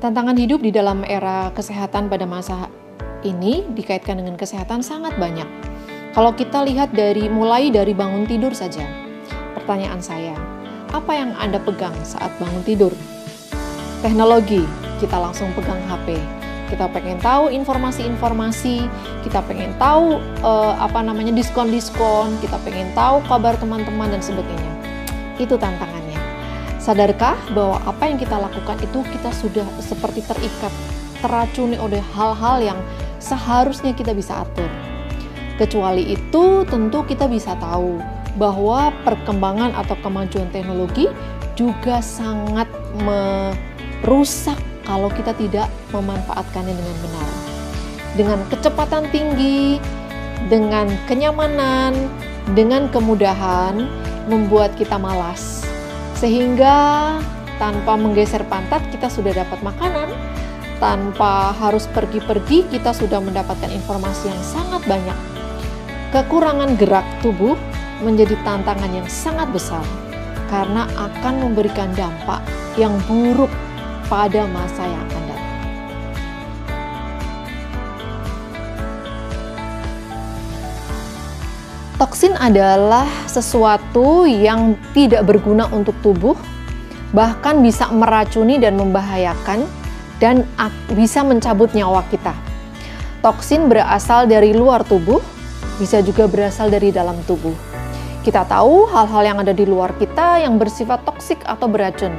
Tantangan hidup di dalam era kesehatan pada masa ini dikaitkan dengan kesehatan sangat banyak. Kalau kita lihat mulai dari bangun tidur saja. Pertanyaan saya, apa yang Anda pegang saat bangun tidur? Teknologi, kita langsung pegang HP. Kita pengen tahu informasi-informasi, kita pengen tahu diskon-diskon, kita pengen tahu kabar teman-teman dan sebagainya. Itu tantangannya. Sadarkah bahwa apa yang kita lakukan itu kita sudah seperti terikat, teracuni oleh hal-hal yang seharusnya kita bisa atur. Kecuali itu tentu kita bisa tahu bahwa perkembangan atau kemajuan teknologi juga sangat merusak kalau kita tidak memanfaatkannya dengan benar. Dengan kecepatan tinggi, dengan kenyamanan, dengan kemudahan membuat kita malas. Sehingga tanpa menggeser pantat kita sudah dapat makanan, tanpa harus pergi-pergi kita sudah mendapatkan informasi yang sangat banyak. Kekurangan gerak tubuh menjadi tantangan yang sangat besar karena akan memberikan dampak yang buruk pada masa yang akan datang. Toksin adalah sesuatu yang tidak berguna untuk tubuh, bahkan bisa meracuni dan membahayakan, dan bisa mencabut nyawa kita. Toksin berasal dari luar tubuh, bisa juga berasal dari dalam tubuh. Kita tahu hal-hal yang ada di luar kita yang bersifat toksik atau beracun.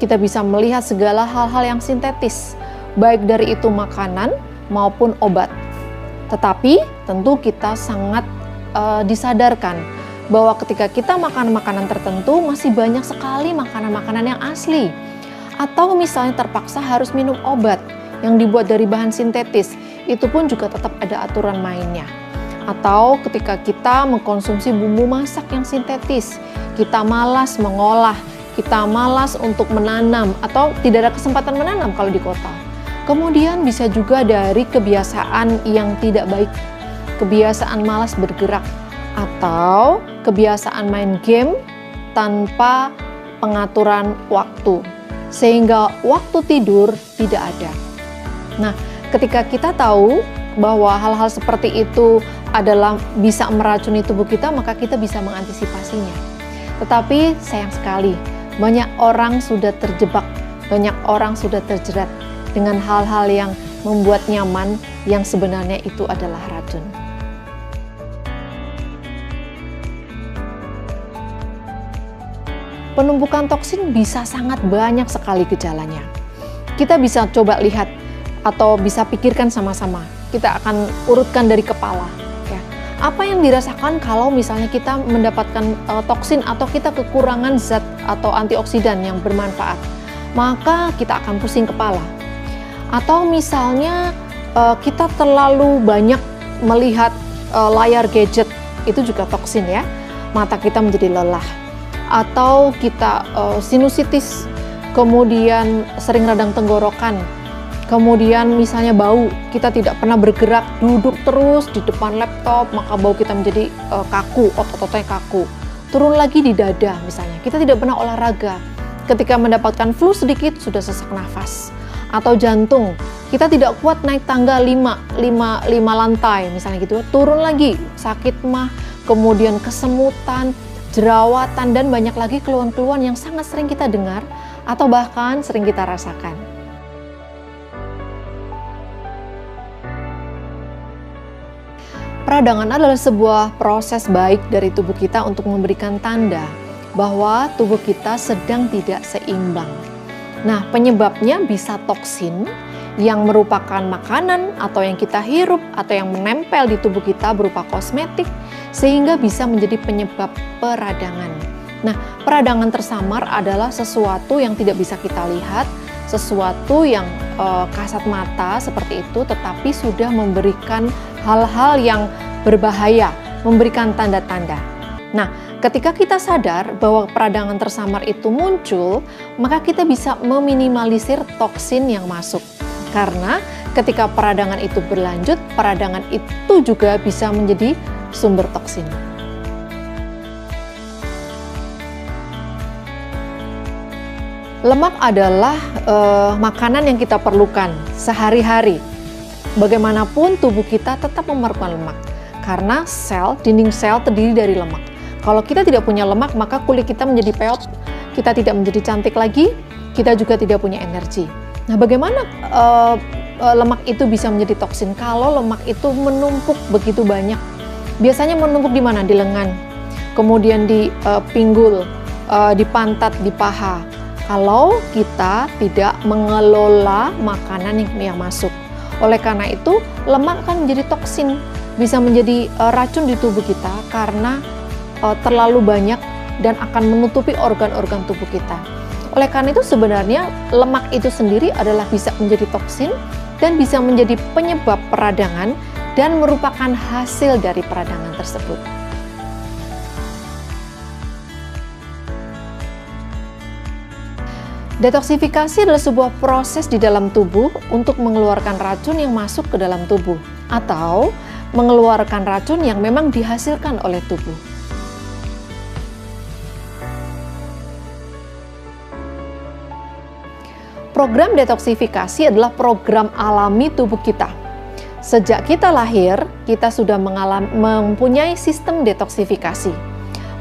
Kita bisa melihat segala hal-hal yang sintetis, baik dari itu makanan maupun obat. Tetapi tentu kita sangat disadarkan bahwa ketika kita makan makanan tertentu masih banyak sekali makanan-makanan yang asli, atau misalnya terpaksa harus minum obat yang dibuat dari bahan sintetis, itu pun juga tetap ada aturan mainnya. Atau ketika kita mengkonsumsi bumbu masak yang sintetis, kita malas mengolah, kita malas untuk menanam atau tidak ada kesempatan menanam kalau di kota. Kemudian bisa juga dari kebiasaan yang tidak baik, kebiasaan malas bergerak, atau kebiasaan main game tanpa pengaturan waktu, sehingga waktu tidur tidak ada. Nah, ketika kita tahu bahwa hal-hal seperti itu adalah bisa meracuni tubuh kita, maka kita bisa mengantisipasinya. Tetapi sayang sekali, banyak orang sudah terjebak, banyak orang sudah terjerat dengan hal-hal yang membuat nyaman yang sebenarnya itu adalah racun. Penumpukan toksin bisa sangat banyak sekali gejalanya. Kita bisa coba lihat atau bisa pikirkan sama-sama. Kita akan urutkan dari kepala. Ya. Apa yang dirasakan kalau misalnya kita mendapatkan toksin atau kita kekurangan zat atau antioksidan yang bermanfaat? Maka kita akan pusing kepala. Atau misalnya kita terlalu banyak melihat layar gadget, itu juga toksin ya. Mata kita menjadi lelah. Atau kita sinusitis, kemudian sering radang tenggorokan, kemudian misalnya bau, kita tidak pernah bergerak, duduk terus di depan laptop, maka bau kita menjadi kaku, otot-ototnya kaku. Turun lagi di dada misalnya, kita tidak pernah olahraga, ketika mendapatkan flu sedikit sudah sesak nafas. Atau jantung, kita tidak kuat naik tangga 5 lantai misalnya gitu, turun lagi, sakit mah, kemudian kesemutan, jerawatan, dan banyak lagi keluhan-keluhan yang sangat sering kita dengar atau bahkan sering kita rasakan. Peradangan adalah sebuah proses baik dari tubuh kita untuk memberikan tanda bahwa tubuh kita sedang tidak seimbang. Nah, penyebabnya bisa toksin yang merupakan makanan atau yang kita hirup atau yang menempel di tubuh kita berupa kosmetik, sehingga bisa menjadi penyebab peradangan. Nah, peradangan tersamar adalah sesuatu yang tidak bisa kita lihat, sesuatu yang kasat mata seperti itu, tetapi sudah memberikan hal-hal yang berbahaya, memberikan tanda-tanda. Nah, ketika kita sadar bahwa peradangan tersamar itu muncul, maka kita bisa meminimalisir toksin yang masuk. Karena ketika peradangan itu berlanjut, peradangan itu juga bisa menjadi sumber toksin. Lemak adalah makanan yang kita perlukan sehari-hari. Bagaimanapun tubuh kita tetap memerlukan lemak. Karena dinding sel terdiri dari lemak. Kalau kita tidak punya lemak, maka kulit kita menjadi peot, kita tidak menjadi cantik lagi, kita juga tidak punya energi. Nah, bagaimana lemak itu bisa menjadi toksin? Kalau lemak itu menumpuk begitu banyak. Biasanya menumpuk di mana? Di lengan, kemudian di pinggul, di pantat, di paha. Kalau kita tidak mengelola makanan yang masuk. Oleh karena itu, lemak akan menjadi toksin, bisa menjadi racun di tubuh kita karena terlalu banyak dan akan menutupi organ-organ tubuh kita. Oleh karena itu sebenarnya lemak itu sendiri adalah bisa menjadi toksin dan bisa menjadi penyebab peradangan dan merupakan hasil dari peradangan tersebut. Detoksifikasi adalah sebuah proses di dalam tubuh untuk mengeluarkan racun yang masuk ke dalam tubuh atau mengeluarkan racun yang memang dihasilkan oleh tubuh. Program detoksifikasi adalah program alami tubuh kita. Sejak kita lahir, kita sudah mempunyai sistem detoksifikasi.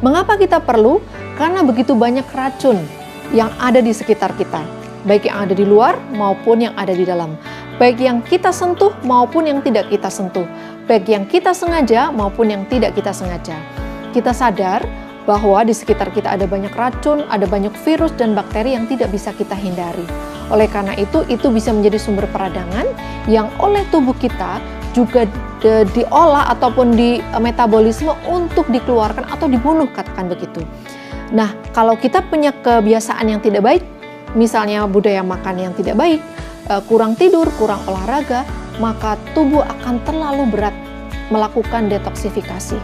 Mengapa kita perlu? Karena begitu banyak racun yang ada di sekitar kita, baik yang ada di luar maupun yang ada di dalam, baik yang kita sentuh maupun yang tidak kita sentuh, baik yang kita sengaja maupun yang tidak kita sengaja. Kita sadar bahwa di sekitar kita ada banyak racun, ada banyak virus dan bakteri yang tidak bisa kita hindari. Oleh karena itu bisa menjadi sumber peradangan yang oleh tubuh kita juga diolah ataupun di metabolisme untuk dikeluarkan atau dibunuh, katakan begitu. Nah, kalau kita punya kebiasaan yang tidak baik, misalnya budaya makan yang tidak baik, kurang tidur, kurang olahraga, maka tubuh akan terlalu berat melakukan detoksifikasi.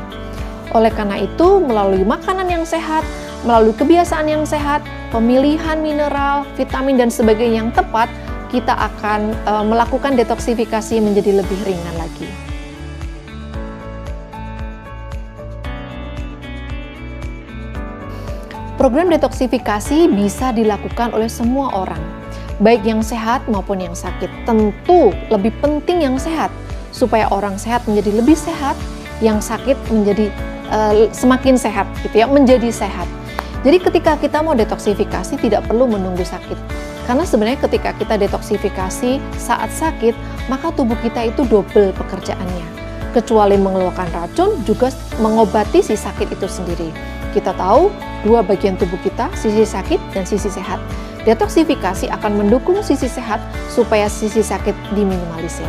Oleh karena itu, melalui makanan yang sehat, melalui kebiasaan yang sehat, pemilihan mineral, vitamin, dan sebagainya yang tepat, kita akan melakukan detoksifikasi menjadi lebih ringan lagi. Program detoksifikasi bisa dilakukan oleh semua orang, baik yang sehat maupun yang sakit. Tentu lebih penting yang sehat, supaya orang sehat menjadi lebih sehat, yang sakit menjadi semakin sehat, gitu ya, menjadi sehat. Jadi ketika kita mau detoksifikasi tidak perlu menunggu sakit. Karena sebenarnya ketika kita detoksifikasi saat sakit, maka tubuh kita itu double pekerjaannya. Kecuali mengeluarkan racun, juga mengobati si sakit itu sendiri. Kita tahu dua bagian tubuh kita, sisi sakit dan sisi sehat. Detoksifikasi akan mendukung sisi sehat supaya sisi sakit diminimalisir.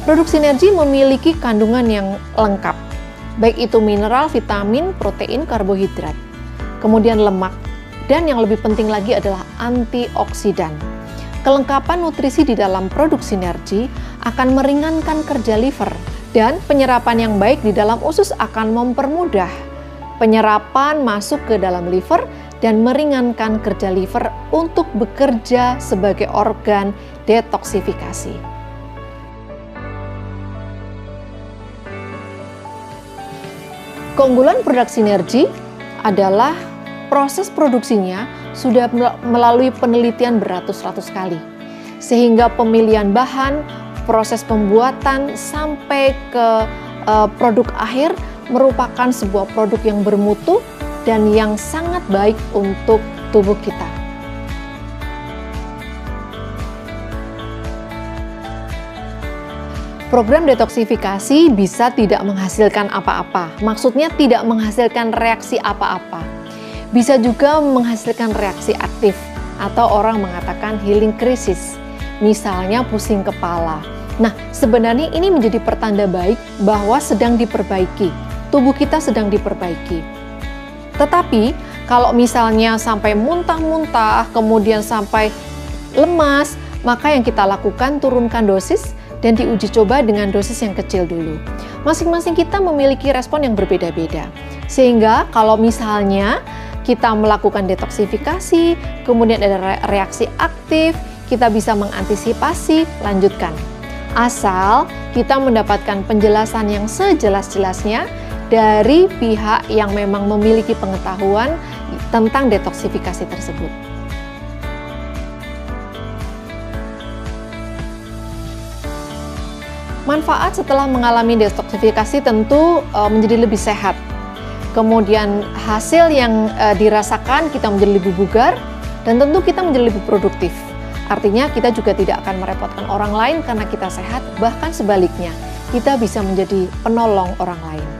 Produk Sinergi memiliki kandungan yang lengkap, baik itu mineral, vitamin, protein, karbohidrat, kemudian lemak, dan yang lebih penting lagi adalah antioksidan. Kelengkapan nutrisi di dalam produk Sinergi akan meringankan kerja liver, dan penyerapan yang baik di dalam usus akan mempermudah penyerapan masuk ke dalam liver dan meringankan kerja liver untuk bekerja sebagai organ detoksifikasi. Keunggulan produk Sinergi adalah proses produksinya sudah melalui penelitian beratus-ratus kali. Sehingga pemilihan bahan, proses pembuatan sampai ke produk akhir merupakan sebuah produk yang bermutu dan yang sangat baik untuk tubuh kita. Program detoksifikasi bisa tidak menghasilkan apa-apa. Maksudnya tidak menghasilkan reaksi apa-apa. Bisa juga menghasilkan reaksi aktif atau orang mengatakan healing crisis. Misalnya pusing kepala. Nah, sebenarnya ini menjadi pertanda baik bahwa sedang diperbaiki. Tubuh kita sedang diperbaiki. Tetapi kalau misalnya sampai muntah-muntah, kemudian sampai lemas, maka yang kita lakukan turunkan dosis dan diuji coba dengan dosis yang kecil dulu. Masing-masing kita memiliki respon yang berbeda-beda. Sehingga kalau misalnya kita melakukan detoksifikasi, kemudian ada reaksi aktif, kita bisa mengantisipasi, lanjutkan. Asal kita mendapatkan penjelasan yang sejelas-jelasnya dari pihak yang memang memiliki pengetahuan tentang detoksifikasi tersebut. Manfaat setelah mengalami detoksifikasi tentu menjadi lebih sehat. Kemudian hasil yang dirasakan, kita menjadi lebih bugar dan tentu kita menjadi lebih produktif. Artinya kita juga tidak akan merepotkan orang lain karena kita sehat, bahkan sebaliknya, kita bisa menjadi penolong orang lain.